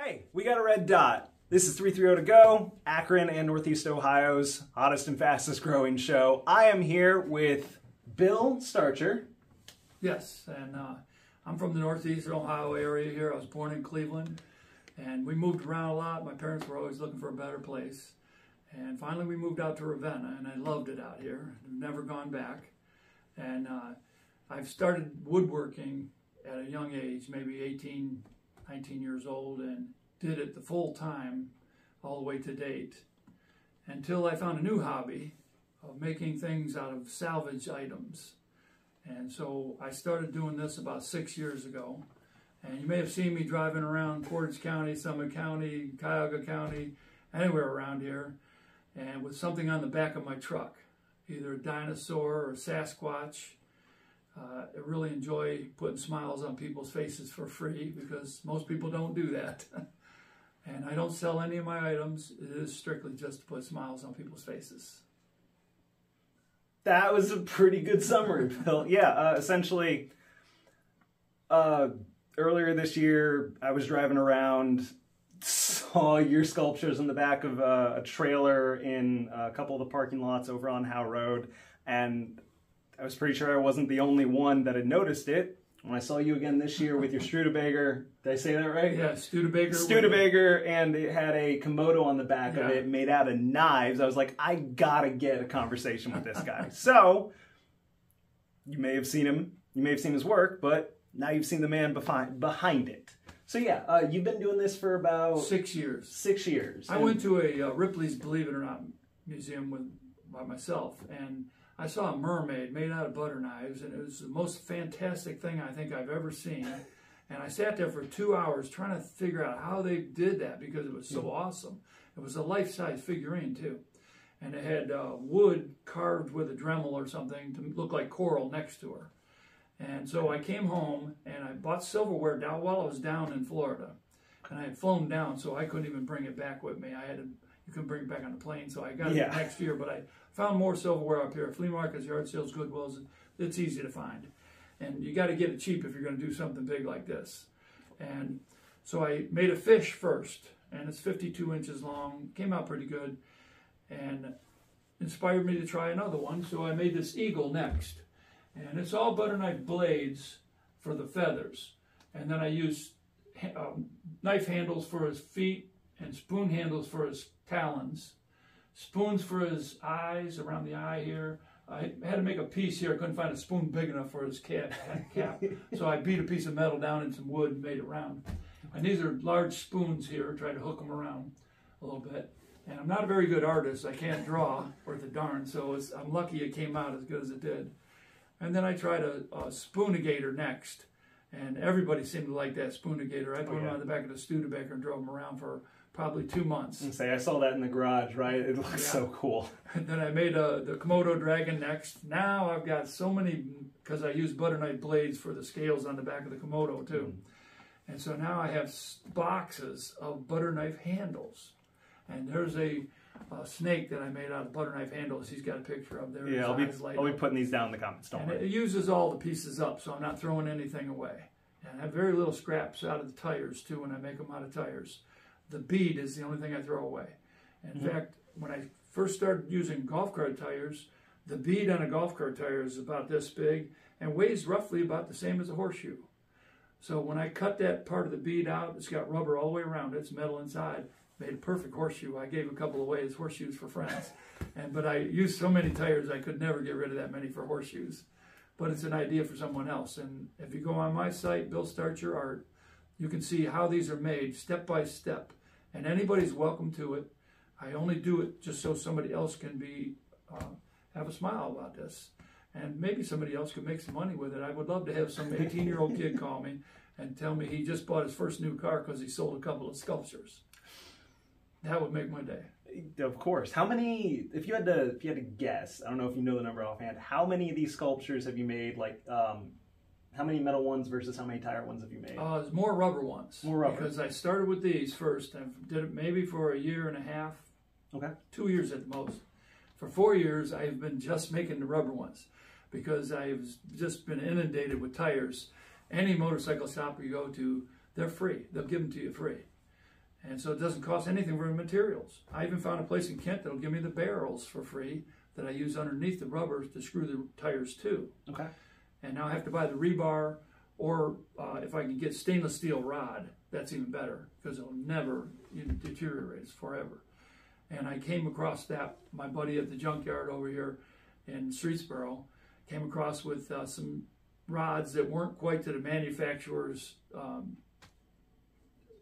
Hey, we got a red dot. This is 330 to go, Akron and Northeast Ohio's hottest and fastest growing show. I am here with Bill Starcher. Yes, and I'm from the Northeast Ohio area here. I was born in Cleveland, and we moved around a lot. My parents were always looking for a better place. And finally we moved out to Ravenna, and I loved it out here. I've never gone back. And I've started woodworking at a young age, maybe 18, 19 years old, and did it the full time all the way to date until I found a new hobby of making things out of salvage items. And so I started doing this about 6 years ago. And you may have seen me driving around Portage County, Summit County, Cuyahoga County, anywhere around here, and with something on the back of my truck, either a dinosaur or a Sasquatch. I really enjoy putting smiles on people's faces for free because most people don't do that. And I don't sell any of my items. It is strictly just to put smiles on people's faces. That was a pretty good summary, Bill. Yeah, essentially, earlier this year, I was driving around, saw your sculptures in the back of a trailer in a couple of the parking lots over on Howe Road, and I was pretty sure I wasn't the only one that had noticed it. When I saw you again this year with your Studebaker, did I say that right? Yeah, Studebaker. Studebaker, and it had a Komodo on the back of it made out of knives. I was like, I gotta get a conversation with this guy. So, you may have seen him, you may have seen his work, but now you've seen the man behind it. So yeah, you've been doing this for about 6 years. 6 years. I went to a Ripley's Believe It or Not museum by myself, and I saw a mermaid made out of butter knives, and it was the most fantastic thing I think I've ever seen. And I sat there for 2 hours trying to figure out how they did that because it was so awesome. It was a life-size figurine too, and it had wood carved with a Dremel or something to look like coral next to her. And so I came home and I bought silverware down while I was down in Florida, and I had flown down, so I couldn't even bring it back with me. You couldn't bring it back on the plane, so I got it next year. But I found more silverware up here. Flea markets, yard sales, Goodwills. It's easy to find. And you got to get it cheap if you're going to do something big like this. And so I made a fish first, and it's 52 inches long. Came out pretty good, and inspired me to try another one. So I made this eagle next. And it's all butter knife blades for the feathers. And then I used knife handles for his feet and spoon handles for his talons, spoons for his eyes, around the eye here. I had to make a piece here. I couldn't find a spoon big enough for his cap. So I beat a piece of metal down in some wood and made it round. And these are large spoons here. Tried to hook them around a little bit. And I'm not a very good artist. I can't draw worth a darn, so I'm lucky it came out as good as it did. And then I tried a spoonigator next. And everybody seemed to like that spoonigator. I put them on the back of the Studebaker and drove them around for probably 2 months. I saw that in the garage, right? It looks so cool. And then I made the Komodo dragon next. Now I've got so many, because I use butter knife blades for the scales on the back of the Komodo too. And so now I have boxes of butter knife handles. And there's a snake that I made out of butter knife handles. He's got a picture of there. Yeah, I'll be putting these down in the comments. Don't worry. It uses all the pieces up, so I'm not throwing anything away. And I have very little scraps out of the tires too when I make them out of tires. The bead is the only thing I throw away. In fact, when I first started using golf cart tires, the bead on a golf cart tire is about this big and weighs roughly about the same as a horseshoe. So when I cut that part of the bead out, it's got rubber all the way around it, it's metal inside, made a perfect horseshoe. I gave a couple away as horseshoes for friends. But I used so many tires I could never get rid of that many for horseshoes. But it's an idea for someone else. And if you go on my site, Bill Starcher Art, you can see how these are made step by step. And anybody's welcome to it. I only do it just so somebody else can have a smile about this. And maybe somebody else could make some money with it. I would love to have some 18-year-old kid call me and tell me he just bought his first new car because he sold a couple of sculptures. That would make my day. Of course. How many, if you had to guess, I don't know if you know the number offhand, how many of these sculptures have you made? Like, how many metal ones versus how many tire ones have you made? There's more rubber ones. More rubber. Because I started with these first and did it maybe for a year and a half. Okay. 2 years at the most. For 4 years, I've been just making the rubber ones because I've just been inundated with tires. Any motorcycle shop you go to, they're free. They'll give them to you free. And so it doesn't cost anything for the materials. I even found a place in Kent that'll give me the barrels for free that I use underneath the rubber to screw the tires to. Okay. And now I have to buy the rebar, or if I can get stainless steel rod, that's even better, because it'll never deteriorate. It's forever. And I came across that, my buddy at the junkyard over here in Streetsboro came across with some rods that weren't quite to the manufacturer's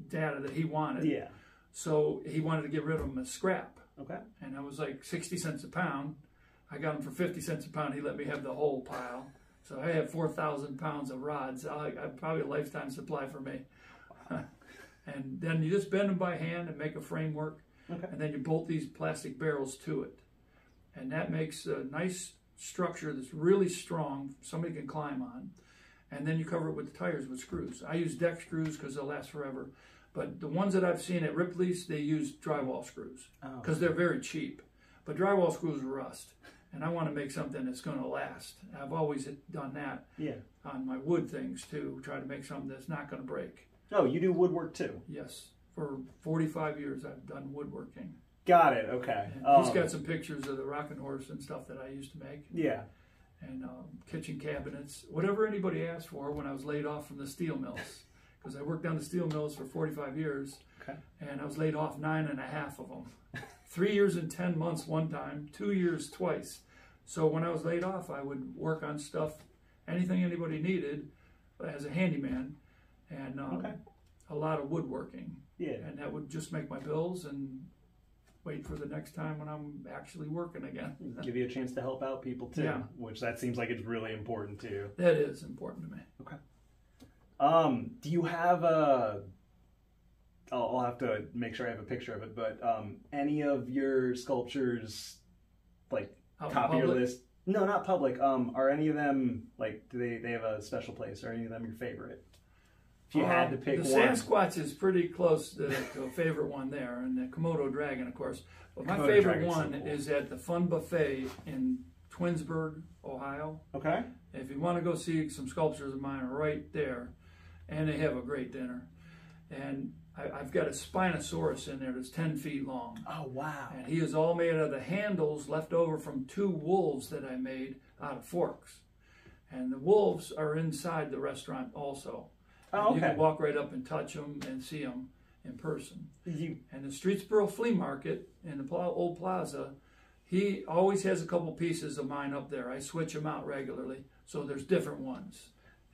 data that he wanted. Yeah. So he wanted to get rid of them as scrap. Okay. And I was like 60 cents a pound. I got them for 50 cents a pound. He let me have the whole pile. So I have 4,000 pounds of rods. Probably a lifetime supply for me. And then you just bend them by hand and make a framework. Okay. And then you bolt these plastic barrels to it. And that makes a nice structure that's really strong, somebody can climb on. And then you cover it with the tires with screws. I use deck screws because they'll last forever. But the ones that I've seen at Ripley's, they use drywall screws because they're very cheap. But drywall screws rust. And I want to make something that's going to last. I've always done that on my wood things too, try to make something that's not going to break. Oh, you do woodwork too? Yes. For 45 years I've done woodworking. Got it, okay. He's got some pictures of the rocking horse and stuff that I used to make. Yeah. And kitchen cabinets, whatever anybody asked for when I was laid off from the steel mills. Because I worked down the steel mills for 45 years, and I was laid off 9.5 of them. 3 years and 10 months one time, 2 years twice. So when I was laid off, I would work on stuff, anything anybody needed as a handyman, and a lot of woodworking. Yeah. And that would just make my bills and wait for the next time when I'm actually working again. Give you a chance to help out people too, which that seems like it's really important to you. That is important to me. Okay. Do you have I'll have to make sure I have a picture of it, but any of your sculptures, like, top of your list? No, not public. Are any of them, like, do they have a special place? Are any of them your favorite? If you had to pick the one. Sasquatch is pretty close to a favorite one there, and the Komodo Dragon, of course. But my Komodo favorite Dragon's one so cool. is at the Fun Buffet in Twinsburg, Ohio. Okay. If you want to go see some sculptures of mine, are right there, and they have a great dinner. And I've got a Spinosaurus in there that's 10 feet long. Oh, wow. And he is all made out of the handles left over from 2 wolves that I made out of forks. And the wolves are inside the restaurant also. Oh, okay. You can walk right up and touch them and see them in person. And the Streetsboro Flea Market in the old plaza, he always has a couple pieces of mine up there. I switch them out regularly, so there's different ones.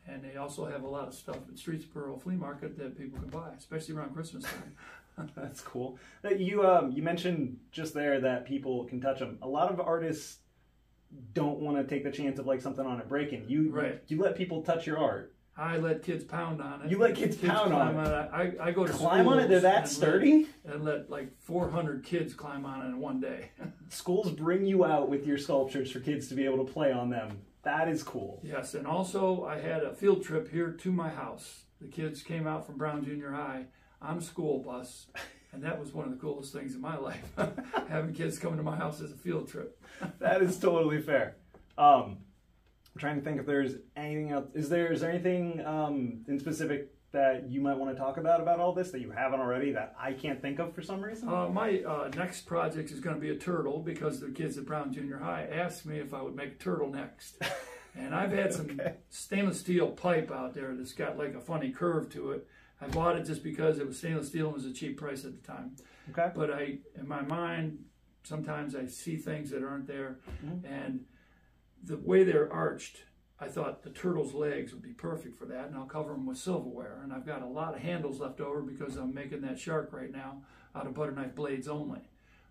And they also have a lot of stuff at Streetsboro Flea Market that people can buy, especially around Christmas time. That's cool. You mentioned just there that people can touch them. A lot of artists don't want to take the chance of like something on it breaking. You let people touch your art. I let kids pound on it. You let kids pound on it? I go to climb on it? They're that sturdy? And let like 400 kids climb on it in one day. Schools bring you out with your sculptures for kids to be able to play on them. That is cool. Yes, and also I had a field trip here to my house. The kids came out from Brown Junior High on a school bus, and that was one of the coolest things in my life, having kids coming to my house as a field trip. That is totally fair. I'm trying to think if there's anything else. Is there anything in specific that you might want to talk about all this that you haven't already that I can't think of for some reason? My next project is going to be a turtle because the kids at Brown Junior High asked me if I would make a turtle next. And I've had some stainless steel pipe out there that's got like a funny curve to it. I bought it just because it was stainless steel and was a cheap price at the time. Okay. But in my mind, sometimes I see things that aren't there. And the way they're arched, I thought the turtle's legs would be perfect for that, and I'll cover them with silverware. And I've got a lot of handles left over because I'm making that shark right now out of butter knife blades only.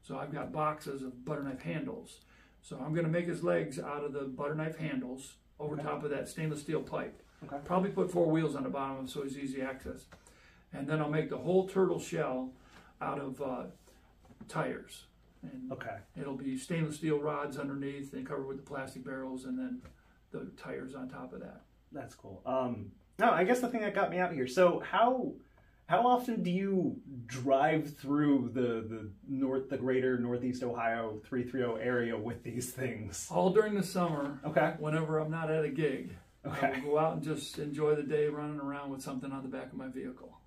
So I've got boxes of butter knife handles. So I'm going to make his legs out of the butter knife handles over top of that stainless steel pipe. Probably put 4 wheels on the bottom of him so it's easy access. And then I'll make the whole turtle shell out of tires. And it'll be stainless steel rods underneath and covered with the plastic barrels, and then the tires on top of that. That's cool. No, I guess the thing that got me out here. So how often do you drive through the greater Northeast Ohio 330 area with these things? All during the summer. Whenever I'm not at a gig. I will go out and just enjoy the day running around with something on the back of my vehicle.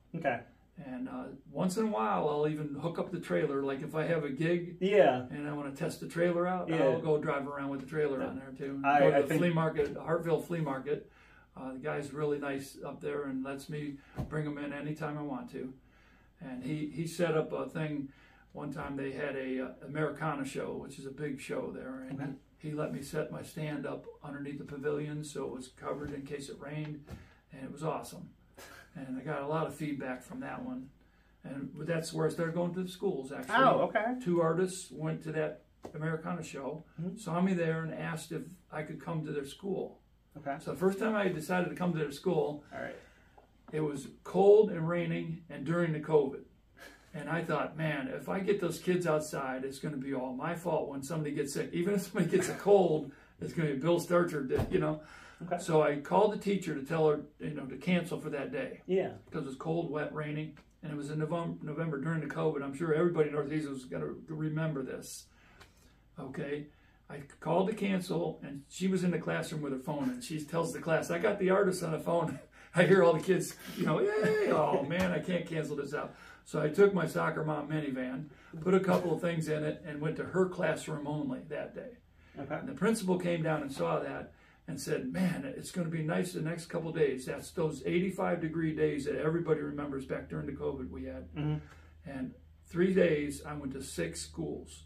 And once in a while, I'll even hook up the trailer. Like if I have a gig, and I want to test the trailer out, I'll go drive around with the trailer on there too. Go to the flea market, the Hartville Flea Market. The guy's really nice up there and lets me bring them in anytime I want to. And he set up a thing. One time they had a Americana show, which is a big show there, and he let me set my stand up underneath the pavilion so it was covered in case it rained, and it was awesome. And I got a lot of feedback from that one. And that's where I started going to the schools, actually. Oh, okay. 2 artists went to that Americana show, saw me there, and asked if I could come to their school. Okay. So the first time I decided to come to their school, it was cold and raining and during the COVID. And I thought, man, if I get those kids outside, it's going to be all my fault when somebody gets sick. Even if somebody gets a cold, it's going to be Bill Starcher, you know. Okay. So I called the teacher to tell her, you know, to cancel for that day. Yeah. Because it was cold, wet, raining. And it was in November during the COVID. I'm sure everybody in Northeast was going to remember this. Okay. I called to cancel, and she was in the classroom with her phone, and she tells the class, I got the artist on the phone. I hear all the kids, you know, yay, oh man, I can't cancel this out. So I took my soccer mom minivan, put a couple of things in it, and went to her classroom only that day. Okay. And the principal came down and saw that and said, man, it's going to be nice the next couple of days. That's those 85-degree days that everybody remembers back during the COVID we had. And 3 days, I went to 6 schools.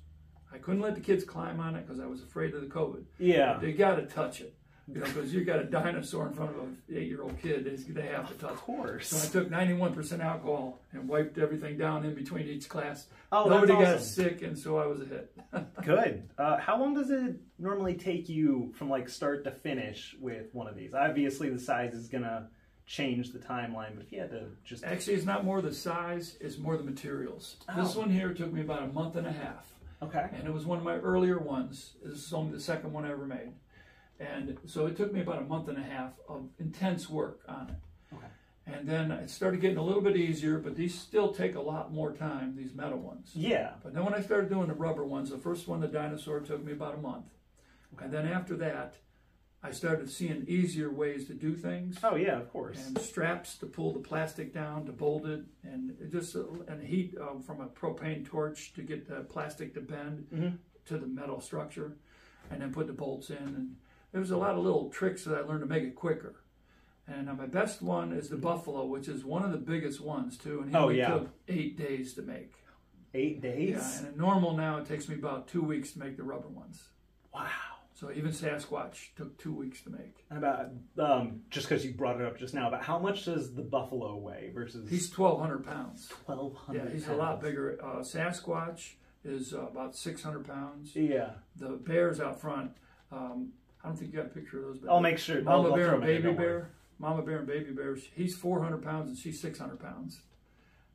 I couldn't let the kids climb on it because I was afraid of the COVID. Yeah. But they got to touch it. You know, because you got a dinosaur in front of an 8-year-old kid, they have to touch. Of course. So I took 91% alcohol and wiped everything down in between each class. Oh, nobody got sick, and so I was a hit. Good. How long does it normally take you from like start to finish with one of these? Obviously, the size is gonna change the timeline, but if you had to just actually, it's not more the size; it's more the materials. This one here took me about a month and a half. Okay. And it was one of my earlier ones. This is only the second one I ever made. And so it took me about a month and a half of intense work on it. Okay. And then it started getting a little bit easier, but these still take a lot more time, these metal ones. Yeah. But then when I started doing the rubber ones, the first one, the dinosaur, took me about a month. Okay. And then after that, I started seeing easier ways to do things. Oh, yeah, of course. And straps to pull the plastic down, to bolt it, and just and heat from a propane torch to get the plastic to bend to the metal structure, and then put the bolts in. And there was a lot of little tricks that I learned to make it quicker. And my best one is the Buffalo, which is one of the biggest ones, too. And he only took 8 days to make. 8 days? Yeah, and normal now, it takes me about 2 weeks to make the rubber ones. Wow. So even Sasquatch took 2 weeks to make. And about, just because you brought it up just now, about how much does the Buffalo weigh versus... He's 1,200 pounds. 1,200 pounds. Yeah, he's a lot bigger. Sasquatch is about 600 pounds. Yeah. The bears out front... I don't think you got a picture of those. But I'll make sure. Mama bear and baby bear. Mama bear and baby bears. He's 400 pounds and she's 600 pounds.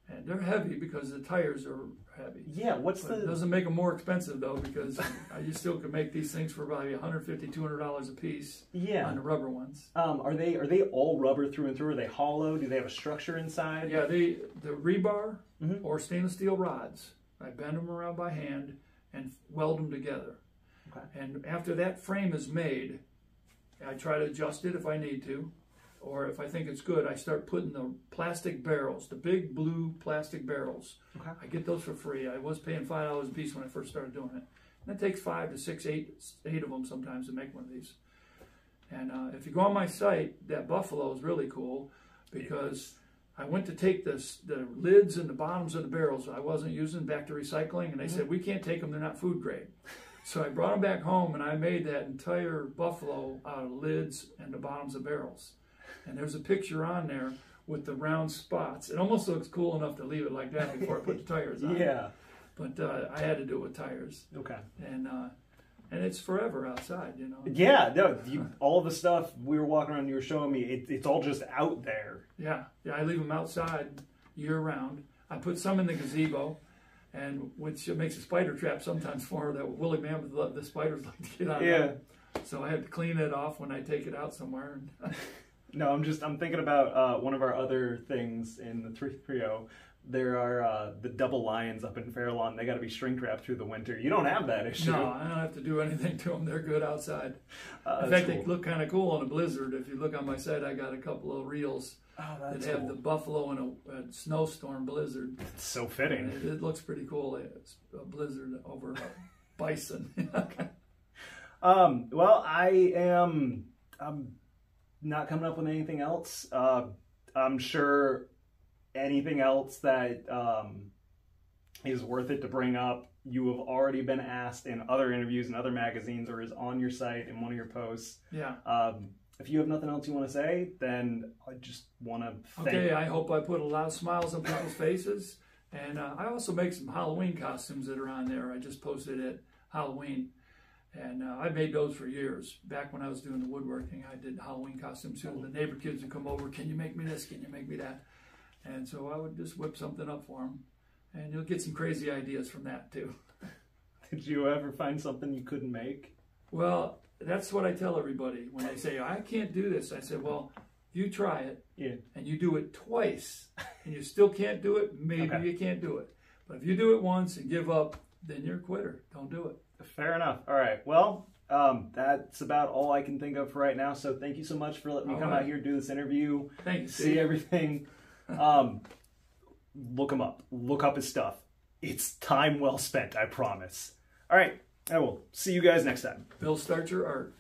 And they're heavy because the tires are heavy. Yeah, It doesn't make them more expensive though, because you still can make these things for probably $150, $200 a piece. Yeah. On the rubber ones. Are they all rubber through and through? Are they hollow? Do they have a structure inside? Yeah, the rebar or stainless steel rods. I bend them around by hand and weld them together. Okay. And after that frame is made, I try to adjust it if I need to, or if I think it's good, I start putting the plastic barrels, the big blue plastic barrels. Okay. I get those for free. I was paying $5 a piece when I first started doing it. And it takes 5 to 6, 8 of them sometimes to make one of these. And if you go on my site, that Buffalo is really cool because I went to take the lids and the bottoms of the barrels I wasn't using back to recycling, and they said, we can't take them, they're not food grade. So I brought them back home, and I made that entire Buffalo out of lids and the bottoms of barrels. And there's a picture on there with the round spots. It almost looks cool enough to leave it like that before I put the tires on. Yeah. But I had to do it with tires. Okay. And it's forever outside, you know. Yeah, no, all the stuff we were walking around, you were showing me, it's all just out there. Yeah, I leave them outside year-round. I put some in the gazebo. And which makes a spider trap sometimes for that woolly mammoth. The spiders like to get out. Yeah. So I have to clean it off when I take it out somewhere. No, I'm thinking about one of our other things in the 330. There are the double lions up in Fairlawn. They got to be shrink wrapped through the winter. You don't have that issue. No, I don't have to do anything to them. They're good outside. In fact, cool. They look kind of cool on a blizzard. If you look on my site, I got a couple of reels. that have the buffalo in a snowstorm blizzard. It's so fitting. It looks pretty cool. It's a blizzard over a bison. Well, I'm not coming up with anything else. I'm sure anything else that is worth it to bring up, you have already been asked in other interviews and other magazines, or is on your site in one of your posts. Yeah. If you have nothing else you want to say, then I just want to thank... Okay, I hope I put a lot of smiles on people's faces. And I also make some Halloween costumes that are on there. I just posted it Halloween. And I made those for years. Back when I was doing the woodworking, I did Halloween costumes too. The neighbor kids would come over, can you make me this? Can you make me that? And so I would just whip something up for them. And you'll get some crazy ideas from that too. Did you ever find something you couldn't make? Well, that's what I tell everybody when they say, I can't do this. I said, well, you try it and you do it twice and you still can't do it, maybe you can't do it. But if you do it once and give up, then you're a quitter. Don't do it. Fair enough. All right. Well, that's about all I can think of for right now. So thank you so much for letting me come out here, do this interview. Thank you. See everything. Look him up. Look up his stuff. It's time well spent, I promise. All right. I will see you guys next time. Bill Starcher Art.